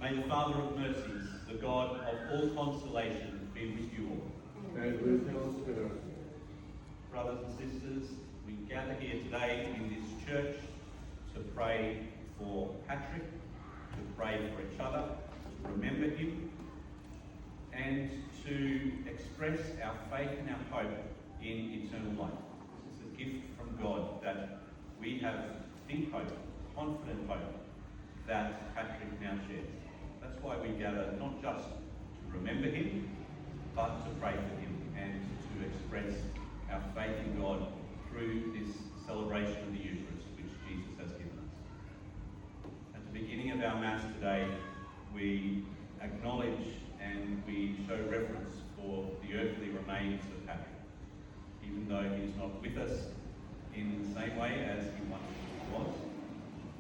May the Father of mercies, the God of all consolation, be with you all. And with your spirit. Brothers and sisters, we gather here today in this church to pray for Patrick, to pray for each other, to remember him, and to express our faith and our hope in eternal life. This is a gift from God that we have deep hope, confident hope that Patrick now shares. That's why we gather, not just to remember him, but to pray for him and to express our faith in God through this celebration of the Eucharist which Jesus has given us. At the beginning of our Mass today, we acknowledge and we show reverence for the earthly remains of Patrick. Even though he is not with us in the same way as he once was,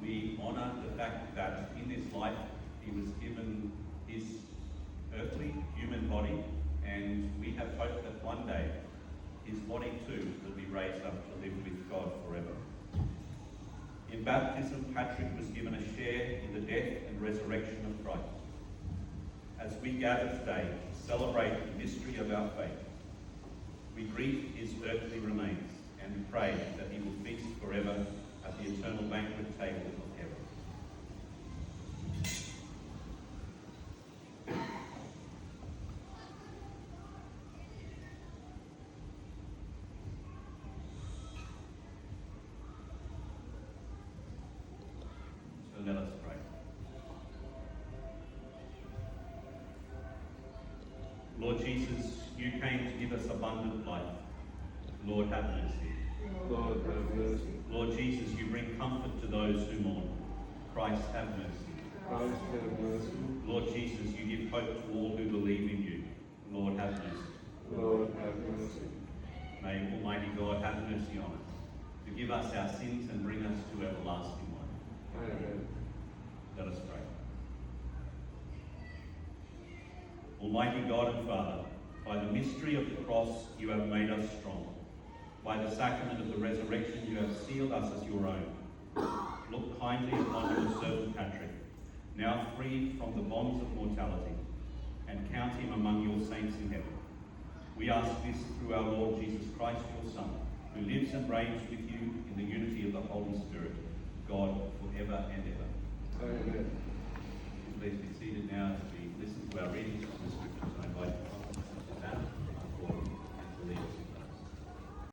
we honour the fact that in this life he was given his earthly human body, and we have hope that one day his body too will be raised up to live with God forever. In baptism, Patrick was given a share in the death and resurrection of Christ. As we gather today to celebrate the mystery of our faith, we greet his earthly remains and pray that he will feast forever at the eternal banquet table of heaven. So let us pray. Lord Jesus, you came to give us abundant life. Lord, have mercy. Lord, have mercy. Lord Jesus, you bring comfort to those who mourn. Christ, have mercy. Christ, have mercy. Lord Jesus, you give hope to all who believe in you. Lord, have mercy. Lord, have mercy. May Almighty God have mercy on us, forgive us our sins and bring us to everlasting life. Amen. Let us pray. Almighty God and Father, by the mystery of the cross you have made us strong. By the sacrament of the resurrection you have sealed us as your own. Look kindly upon your servant Patrick, now freed from the bonds of mortality, and count him among your saints in heaven. We ask this through our Lord Jesus Christ, your Son, who lives and reigns with you in the unity of the Holy Spirit, God, forever and ever. Amen. Please be seated now as we listen to our readings from the Scriptures. I invite you.